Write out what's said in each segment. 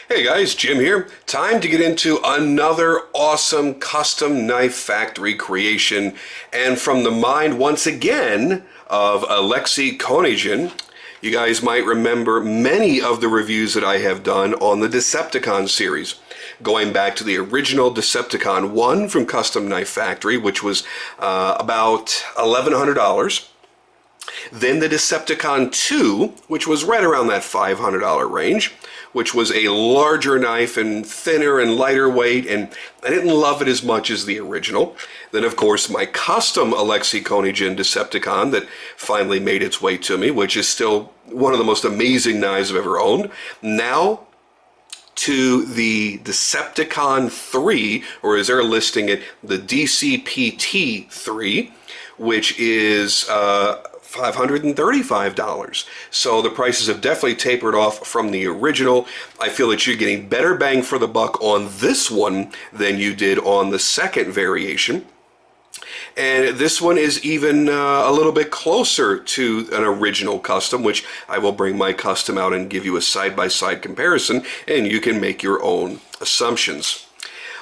Hey guys, Jim here. Time to get into another awesome custom knife factory creation, and from the mind once again of Alexei Konigin. You guys might remember many of the reviews that I have done on the Decepticon series, going back to the original Decepticon 1 from Custom Knife Factory, which was about $1,100. Then the Decepticon 2, which was right around that $500 range, which was a larger knife and thinner and lighter weight, and I didn't love it as much as the original. Then, of course, my custom Alexei Konigin Decepticon that finally made its way to me, which is still one of the most amazing knives I've ever owned. Now, to the Decepticon 3, or as they're listing it, the DCPT-3, which is $535. So the prices have definitely tapered off from the original. I feel that you're getting better bang for the buck on this one than you did on the second variation. And this one is even a little bit closer to an original custom, which I will bring my custom out and give you a side-by-side comparison, and you can make your own assumptions.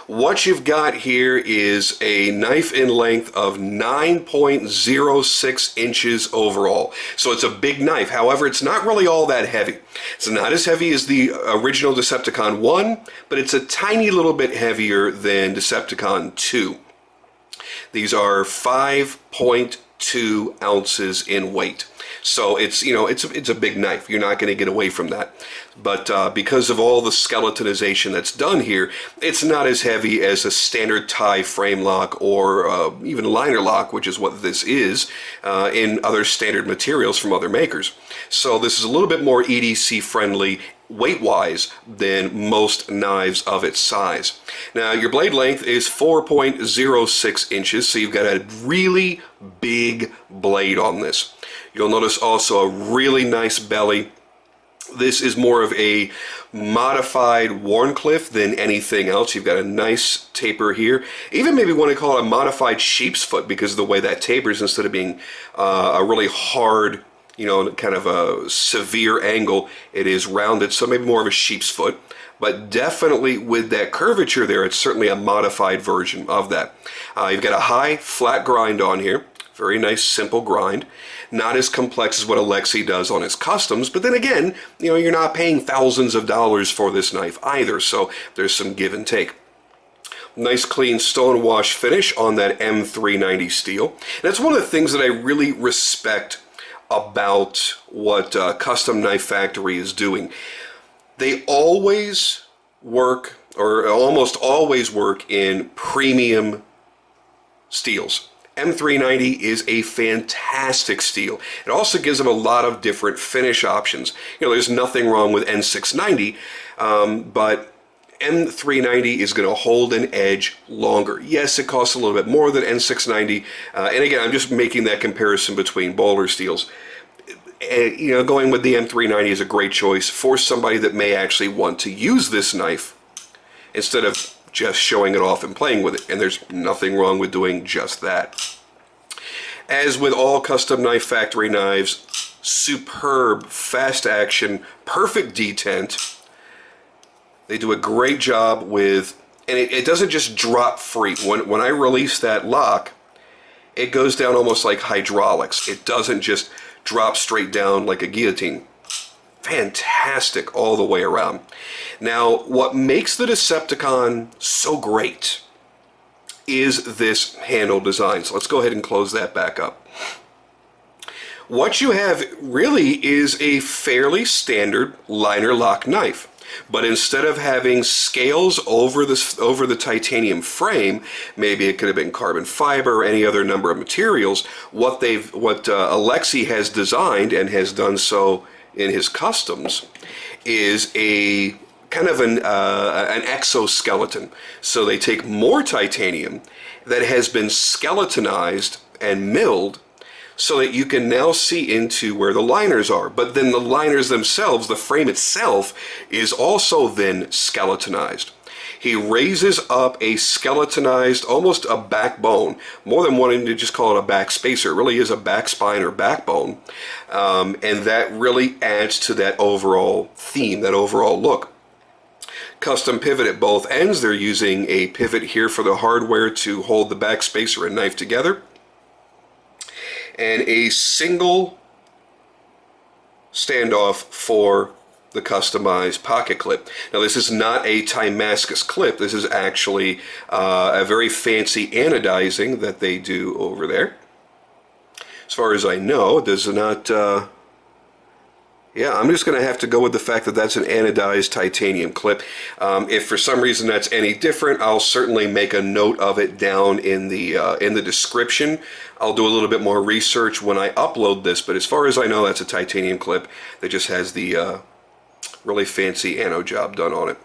What you've got here is a knife in length of 9.06 inches overall. So it's a big knife. However, it's not really all that heavy. It's not as heavy as the original Decepticon 1, but it's a tiny little bit heavier than Decepticon 2. These are 5.2 ounces in weight. So it's, you know, it's a big knife. You're not going to get away from that. But because of all the skeletonization that's done here, it's not as heavy as a standard tie frame lock or even liner lock, which is what this is in other standard materials from other makers. So this is a little bit more EDC friendly weight-wise than most knives of its size. Now, your blade length is 4.06 inches, so you've got a really big blade on this. You'll notice also a really nice belly. This is more of a modified Wharncliffe than anything else. You've got a nice taper here. Even maybe want to call it a modified sheep's foot because of the way that tapers instead of being a really hard, you know, kind of a severe angle. It is rounded, so maybe more of a sheep's foot. But definitely with that curvature there, it's certainly a modified version of that. You've got a high flat grind on here. Very nice, simple grind. Not as complex as what Alexei does on his customs, but then again, you know, you're not paying thousands of dollars for this knife either, so there's some give and take. Nice clean stone wash finish on that M390 steel. And that's one of the things that I really respect about what Custom Knife Factory is doing. They always work, or almost always work, in premium steels. M390 is a fantastic steel. It also gives them a lot of different finish options. You know, there's nothing wrong with N690, but M390 is going to hold an edge longer. Yes, it costs a little bit more than N690, and again, I'm just making that comparison between boulder steels. You know, going with the M390 is a great choice for somebody that may actually want to use this knife instead of just showing it off and playing with it, and there's nothing wrong with doing just that. As with all Custom Knife Factory knives, superb, fast action, perfect detent. They do a great job with, and it doesn't just drop free. When I release that lock, it goes down almost like hydraulics. It doesn't just drop straight down like a guillotine. Fantastic all the way around. Now, what makes the Decepticon so great is this handle design. So let's go ahead and close that back up. What you have really is a fairly standard liner lock knife. But instead of having scales over the titanium frame, maybe it could have been carbon fiber or any other number of materials. What Alexei has designed, and has done so in his customs, is a kind of an exoskeleton. So they take more titanium that has been skeletonized and milled so that you can now see into where the liners are. But then the liners themselves, the frame itself, is also then skeletonized. He raises up a skeletonized, almost a backbone, more than wanting to just call it a back spacer. It really is a back spine or backbone. And that really adds to that overall theme, that overall look. custom pivot at both ends. They're using a pivot here for the hardware to hold the backspacer and knife together, and a single standoff for the customized pocket clip. Now this is not a Timascus clip. This is actually a very fancy anodizing that they do over there. As far as I know, it does not... yeah, I'm just going to have to go with the fact that that's an anodized titanium clip. If for some reason that's any different, I'll certainly make a note of it down in the description. I'll do a little bit more research when I upload this, but as far as I know, that's a titanium clip that just has the really fancy anode job done on it.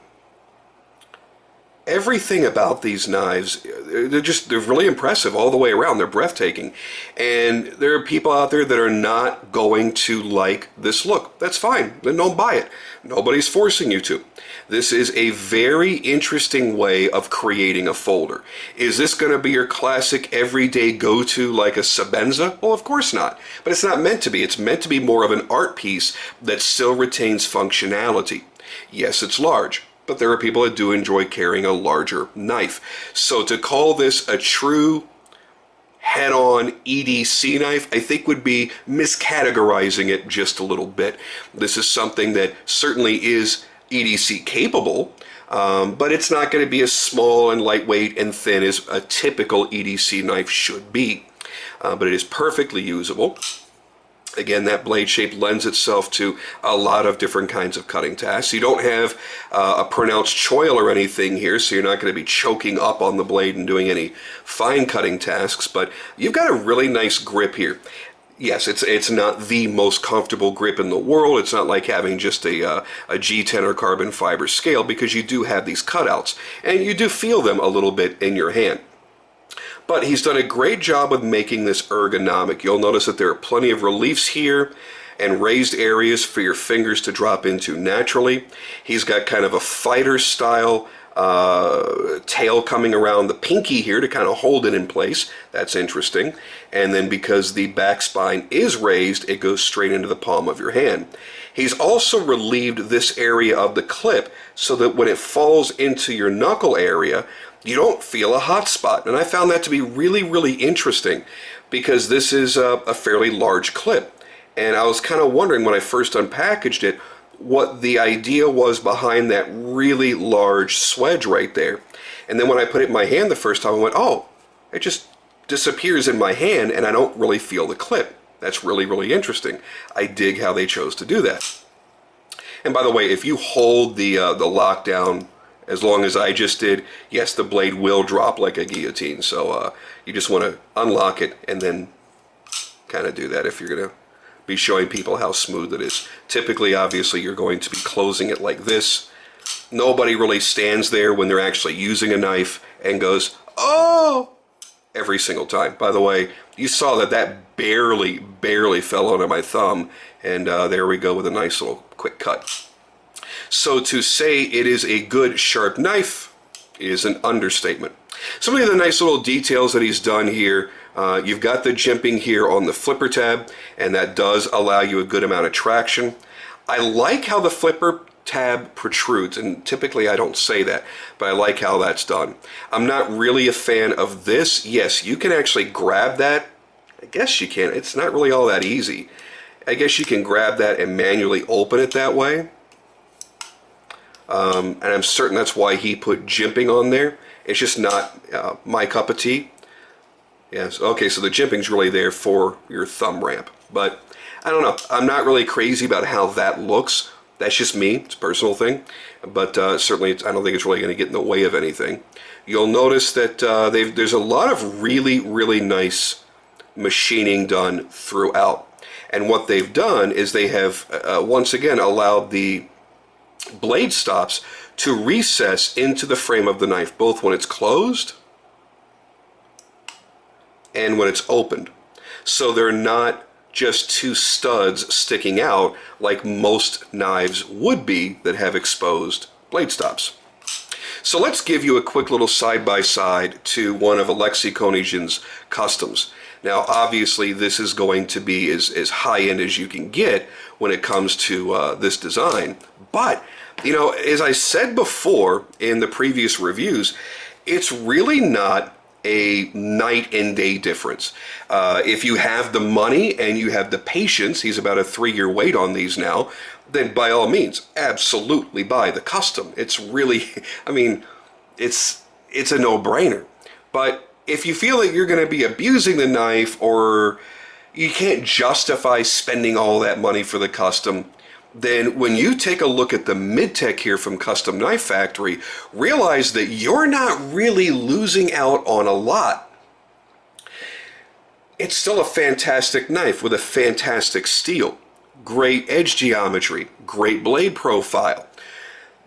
Everything about these knives, they're really impressive all the way around. They're breathtaking. And there are people out there that are not going to like this look. That's fine. Then don't buy it. Nobody's forcing you to. This is a very interesting way of creating a folder. Is this going to be your classic everyday go-to like a Sebenza? Well, of course not. But it's not meant to be. It's meant to be more of an art piece that still retains functionality. Yes, it's large, but there are people that do enjoy carrying a larger knife. So to call this a true head-on EDC knife, I think would be miscategorizing it just a little bit. This is something that certainly is EDC capable, but it's not going to be as small and lightweight and thin as a typical EDC knife should be. But it is perfectly usable. Again, that blade shape lends itself to a lot of different kinds of cutting tasks. You don't have a pronounced choil or anything here, so you're not going to be choking up on the blade and doing any fine cutting tasks, but you've got a really nice grip here. Yes, it's not the most comfortable grip in the world. It's not like having just a G10 or carbon fiber scale, because you do have these cutouts, and you do feel them a little bit in your hand. But he's done a great job of making this ergonomic. You'll notice that there are plenty of reliefs here and raised areas for your fingers to drop into naturally. He's got kind of a fighter style tail coming around the pinky here to kind of hold it in place. That's interesting. And then because the back spine is raised, it goes straight into the palm of your hand. He's also relieved this area of the clip so that when it falls into your knuckle area, you don't feel a hot spot. And I found that to be really, really interesting, because this is a fairly large clip. And I was kind of wondering when I first unpackaged it what the idea was behind that really large swedge right there. And then when I put it in my hand the first time, I went, oh, it just disappears in my hand and I don't really feel the clip. That's really, really interesting. I dig how they chose to do that. And by the way, if you hold the lockdown as long as I just did, yes, the blade will drop like a guillotine. So you just want to unlock it and then kind of do that if you're going to be showing people how smooth it is. Typically, obviously, you're going to be closing it like this. Nobody really stands there when they're actually using a knife and goes, oh, every single time. By the way, you saw that barely fell onto my thumb, and there we go with a nice little quick cut. So to say it is a good sharp knife is an understatement. Some of the nice little details that he's done here, you've got the jimping here on the flipper tab, and that does allow you a good amount of traction. I like how the flipper tab protrudes, and typically I don't say that, but I like how that's done. I'm not really a fan of this. Yes, you can actually grab that. I guess you can. It's not really all that easy. I guess you can grab that and manually open it that way. And I'm certain that's why he put jimping on there. It's just not my cup of tea. Yes, okay, so the jimping's really there for your thumb ramp. But I don't know. I'm not really crazy about how that looks. That's just me. It's a personal thing. But certainly, I don't think it's really going to get in the way of anything. You'll notice that there's a lot of really, really nice machining done throughout. And what they've done is they have, once again, allowed the blade stops to recess into the frame of the knife, both when it's closed and when it's opened. So they're not just two studs sticking out like most knives would be that have exposed blade stops. So let's give you a quick little side-by-side to one of Alexei Konigin's customs. Now obviously this is going to be as high-end as you can get when it comes to this design, but You know, as I said before in the previous reviews, it's really not a night and day difference. If you have the money and you have the patience, he's about a 3-year wait on these now, then by all means, absolutely buy the custom. It's really, I mean, it's a no-brainer. But if you feel that you're going to be abusing the knife, or you can't justify spending all that money for the custom, then when you take a look at the mid-tech here from Custom Knife Factory, realize that you're not really losing out on a lot. It's still a fantastic knife with a fantastic steel, great edge geometry, great blade profile.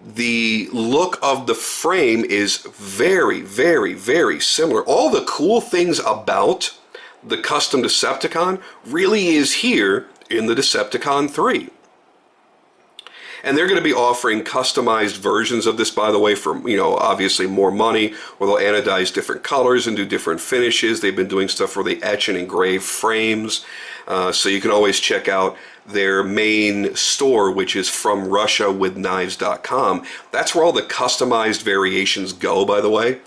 The look of the frame is very, very, very similar. All the cool things about the Custom Decepticon really is here in the Decepticon 3. And they're going to be offering customized versions of this, by the way, for, you know, obviously more money, where they'll anodize different colors and do different finishes. They've been doing stuff where they etch and engrave frames. So you can always check out their main store, which is from RussiaWithKnives.com. That's where all the customized variations go, by the way.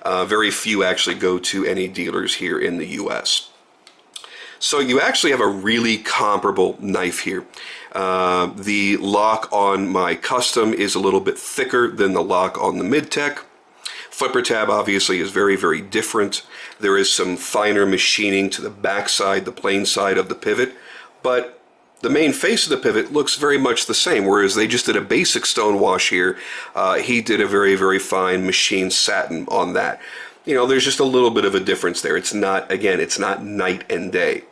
Very few actually go to any dealers here in the US. So you actually have a really comparable knife here. The lock on my custom is a little bit thicker than the lock on the mid-tech. Flipper tab obviously is very, very different. There is some finer machining to the back side, the plain side of the pivot, but the main face of the pivot looks very much the same, whereas they just did a basic stone wash here. He did a very, very fine machined satin on that. You know, there's just a little bit of a difference there. It's not, again, it's not night and day.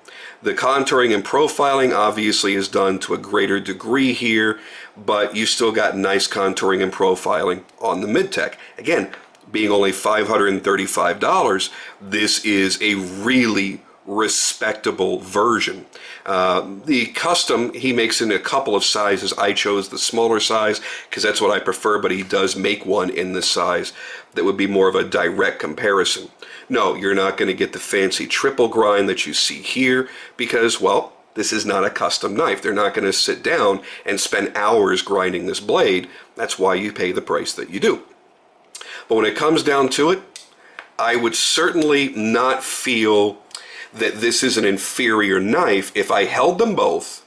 The contouring and profiling obviously is done to a greater degree here, but you still got nice contouring and profiling on the mid-tech. Again, being only $535, this is a really respectable version. The custom, he makes in a couple of sizes. I chose the smaller size because that's what I prefer, but he does make one in this size that would be more of a direct comparison. No, you're not going to get the fancy triple grind that you see here because, well, this is not a custom knife. They're not going to sit down and spend hours grinding this blade. That's why you pay the price that you do. But when it comes down to it, I would certainly not feel that this is an inferior knife if I held them both,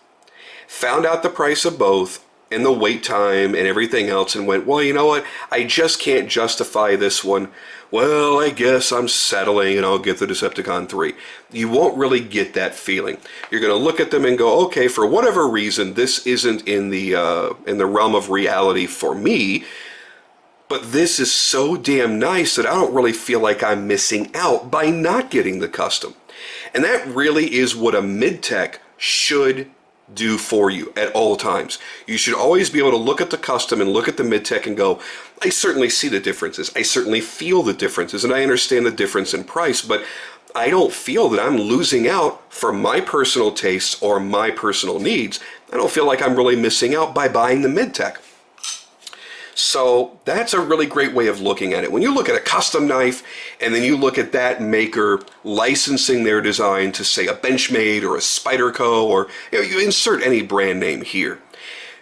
found out the price of both, and the wait time and everything else, and went, well, you know what, I just can't justify this one. Well, I guess I'm settling and I'll get the Decepticon 3. You won't really get that feeling. You're going to look at them and go, okay, for whatever reason, this isn't in the realm of reality for me, but this is so damn nice that I don't really feel like I'm missing out by not getting the custom. And that really is what a mid-tech should do for you at all times. You should always be able to look at the custom and look at the mid-tech and go, I certainly see the differences. I certainly feel the differences, and I understand the difference in price, but I don't feel that I'm losing out for my personal tastes or my personal needs. I don't feel like I'm really missing out by buying the mid-tech. So that's a really great way of looking at it. When you look at a custom knife and then you look at that maker licensing their design to, say, a Benchmade or a Spyderco, or you insert any brand name here,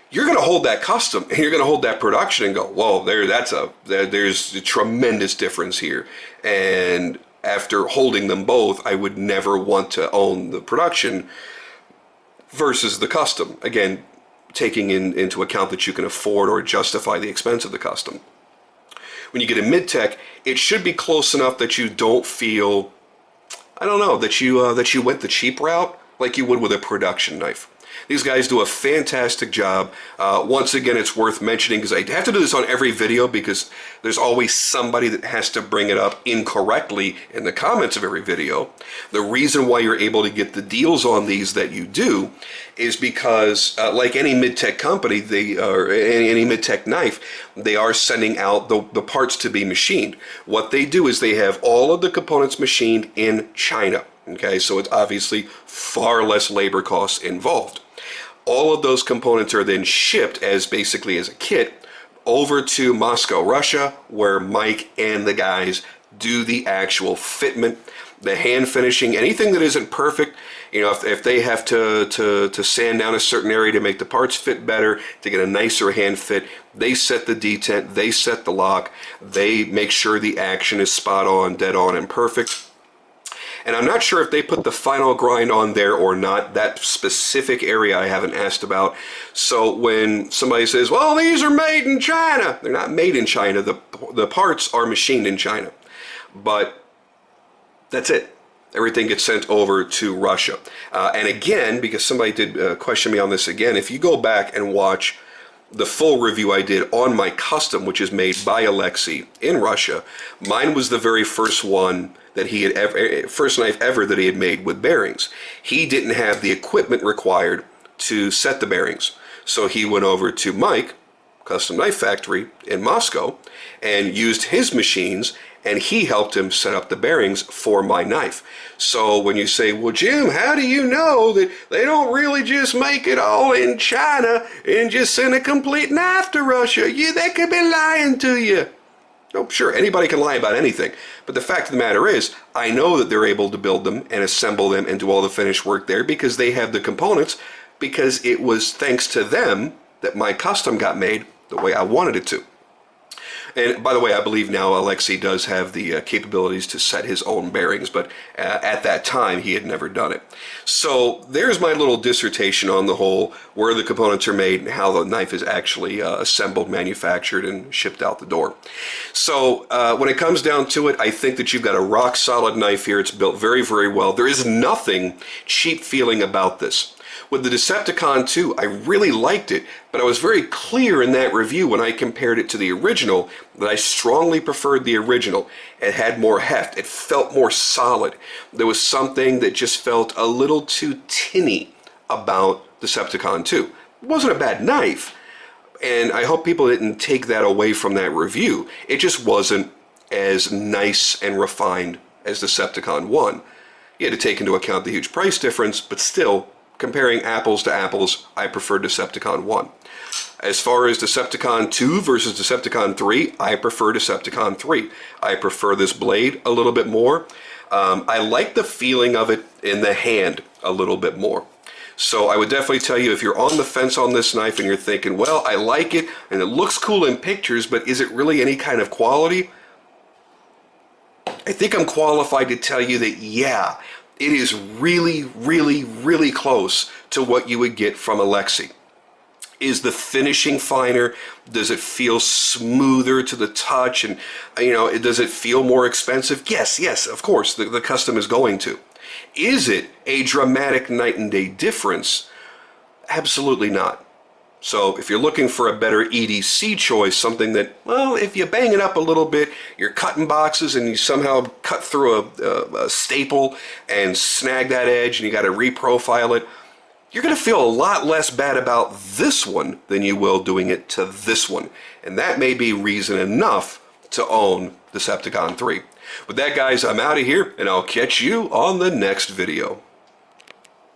you're going to hold that custom and you're going to hold that production and go, whoa, there's a tremendous difference here. And after holding them both, I would never want to own the production versus the custom. Again, taking into account that you can afford or justify the expense of the custom. When you get a mid-tech, it should be close enough that you don't feel, I don't know, that you went the cheap route like you would with a production knife. These guys do a fantastic job. Once again, it's worth mentioning because I have to do this on every video because there's always somebody that has to bring it up incorrectly in the comments of every video. The reason why you're able to get the deals on these that you do is because, like any mid-tech company, or any mid-tech knife, they are sending out the parts to be machined. What they do is they have all of the components machined in China. Okay, so it's obviously far less labor costs involved. All of those components are then shipped basically as a kit over to Moscow, Russia, where Mike and the guys do the actual fitment. The hand finishing, anything that isn't perfect, you know, if they have to sand down a certain area to make the parts fit better, to get a nicer hand fit, they set the detent, they set the lock, they make sure the action is spot on, dead on, and perfect. And I'm not sure if they put the final grind on there or not. That specific area I haven't asked about. So when somebody says, well, these are made in China, they're not made in China. The parts are machined in China. But that's it. Everything gets sent over to Russia. And again, because somebody did question me on this again, if you go back and watch the full review I did on my custom, which is made by Alexei in Russia, mine was the very first one that he had ever, first knife ever that he had made with bearings. He didn't have the equipment required to set the bearings. So he went over to Mike, Custom Knife Factory in Moscow, and used his machines, and he helped him set up the bearings for my knife. So when you say, well, Jim, how do you know that they don't really just make it all in China and just send a complete knife to Russia? They could be lying to you. Oh, sure, anybody can lie about anything. But the fact of the matter is, I know that they're able to build them and assemble them and do all the finished work there because they have the components, because it was thanks to them that my custom got made the way I wanted it to. And by the way, I believe now Alexei does have the capabilities to set his own bearings, but at that time he had never done it. So there's my little dissertation on the whole, where the components are made and how the knife is actually assembled, manufactured, and shipped out the door. So when it comes down to it, I think that you've got a rock solid knife here. It's built very, very well. There is nothing cheap feeling about this. With the Decepticon 2, I really liked it, but I was very clear in that review when I compared it to the original that I strongly preferred the original. It had more heft. It felt more solid. There was something that just felt a little too tinny about Decepticon 2. It wasn't a bad knife, and I hope people didn't take that away from that review. It just wasn't as nice and refined as Decepticon 1. You had to take into account the huge price difference, but still, comparing apples to apples, I prefer Decepticon 1. As far as Decepticon 2 versus Decepticon 3, I prefer Decepticon 3. I prefer this blade a little bit more. I like the feeling of it in the hand a little bit more. So I would definitely tell you, if you're on the fence on this knife and you're thinking, well, I like it and it looks cool in pictures, but is it really any kind of quality? I think I'm qualified to tell you that, yeah, it is really, really, really close to what you would get from Alexei. Is the finishing finer? Does it feel smoother to the touch? And, you know, does it feel more expensive? Yes, yes, of course, the custom is going to. Is it a dramatic night and day difference? Absolutely not. So if you're looking for a better EDC choice, something that, well, if you bang it up a little bit, you're cutting boxes and you somehow cut through a staple and snag that edge and you got to reprofile it, you're going to feel a lot less bad about this one than you will doing it to this one. And that may be reason enough to own Decepticon 3. With that, guys, I'm out of here, and I'll catch you on the next video.